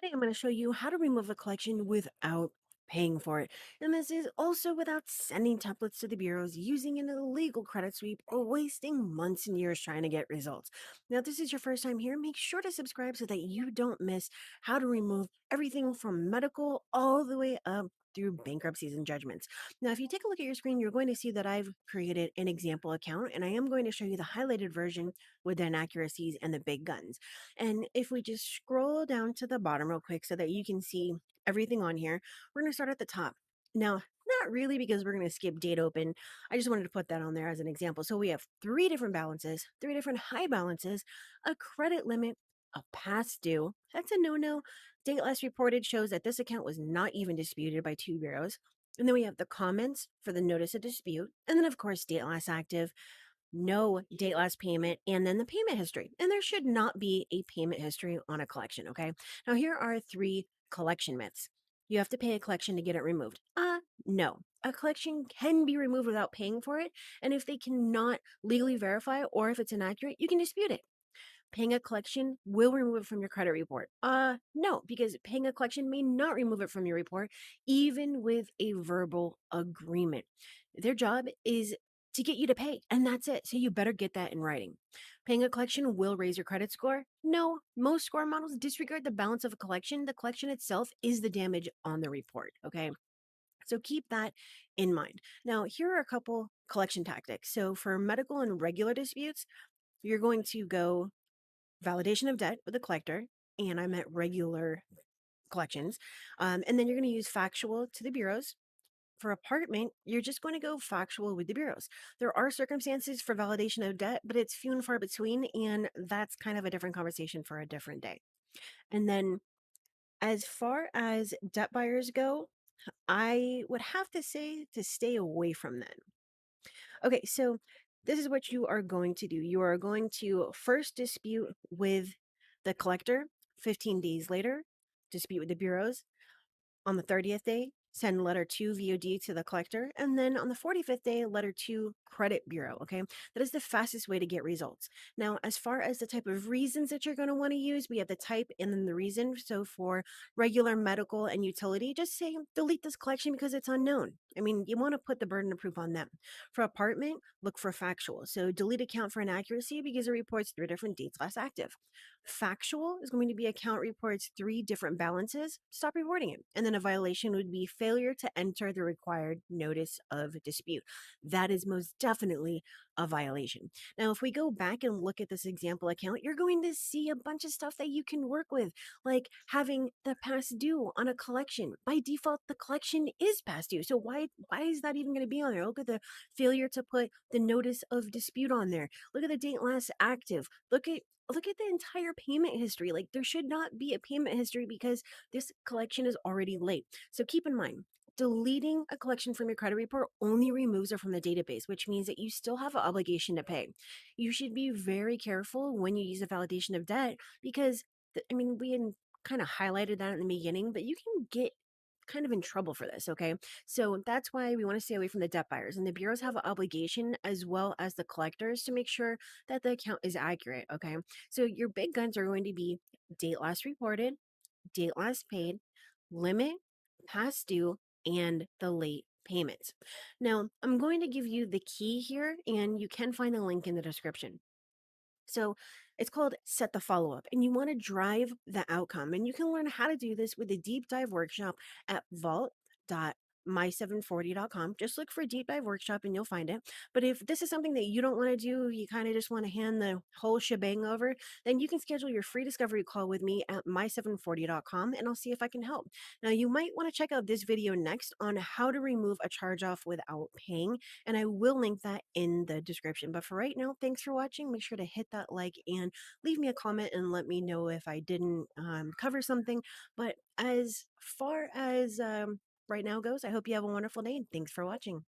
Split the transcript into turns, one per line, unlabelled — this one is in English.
Today, I'm going to show you how to remove a collection without paying for it. And this is also without sending templates to the bureaus, using an illegal credit sweep, or wasting months and years trying to get results. Now, if this is your first time here, make sure to subscribe so that you don't miss how to remove everything from medical all the way up through bankruptcies and judgments. Now, if you take a look at your screen, you're going to see that I've created an example account, and I am going to show you the highlighted version with the inaccuracies and the big guns. And if we just scroll down to the bottom real quick so that you can see everything on here, we're going to start at the top. Now, not really because we're going to skip date open. I just wanted to put that on there as an example. So we have three different balances, three different high balances, a credit limit, a past due. That's a no-no. Date last reported shows that this account was not even disputed by two bureaus. And then we have the comments for the notice of dispute. And then, of course, date last active, no date last payment, and then the payment history. And there should not be a payment history on a collection, okay? Now, here are three collection myths. You have to pay a collection to get it removed. No. A collection can be removed without paying for it, and if they cannot legally verify or if it's inaccurate, you can dispute it. Paying a collection will remove it from your credit report. No, because paying a collection may not remove it from your report, even with a verbal agreement. Their job is to get you to pay, and that's it. So you better get that in writing. Paying a collection will raise your credit score. No, most score models disregard the balance of a collection. The collection itself is the damage on the report. Okay. So keep that in mind. Now, here are a couple collection tactics. So for medical and regular disputes, you're going to go validation of debt with the collector, and I meant regular collections. And then you're going to use factual to the bureaus. For apartment, you're just going to go factual with the bureaus. There are circumstances for validation of debt, but it's few and far between, and that's kind of a different conversation for a different day. And then as far as debt buyers go, I would have to say to stay away from them. Okay, so this is what you are going to do. You are going to first dispute with the collector. 15 days later, dispute with the bureaus. On the 30th day, send letter to VOD to the collector. And then on the 45th day, letter to credit bureau. Okay. That is the fastest way to get results. Now, as far as the type of reasons that you're going to want to use, we have the type and then the reason. So for regular medical and utility, just say delete this collection because it's unknown. I mean, you want to put the burden of proof on them. For apartment, look for factual. So delete account for inaccuracy because it reports three different dates last active. Factual is going to be account reports three different balances. Stop reporting it. And then a violation would be failure to enter the required notice of dispute. That is most definitely a violation. Now, if we go back and look at this example account, you're going to see a bunch of stuff that you can work with, like having the past due on a collection. By default, the collection is past due. So why is that even going to be on there? Look at the failure to put the notice of dispute on there. Look at the date last active. Look at the entire payment history. Like there should not be a payment history because this collection is already late. So keep in mind, deleting a collection from your credit report only removes it from the database, which means that you still have an obligation to pay. You should be very careful when you use a validation of debt because, I mean, we had kind of highlighted that in the beginning, but you can get kind of in trouble for this, okay? So that's why we want to stay away from the debt buyers. And the bureaus have an obligation as well as the collectors to make sure that the account is accurate, okay? So your big guns are going to be date last reported, date last paid, limit, past due, and the late payments. Now, I'm going to give you the key here, and you can find the link in the description. So it's called Set the Follow Up, and you want to drive the outcome. And you can learn how to do this with a deep dive workshop at vault.my740.com. Just look for deep dive workshop and you'll find it. But if this is something that you don't want to do, you kind of just want to hand the whole shebang over, then you can schedule your free discovery call with me at my740.com and I'll see if I can help. Now, you might want to check out this video next on how to remove a charge off without paying, and I will link that in the description. But for right now, thanks for watching. Make sure to hit that like and leave me a comment and let me know if I didn't cover something. But as far as right now goes, I hope you have a wonderful day and thanks for watching.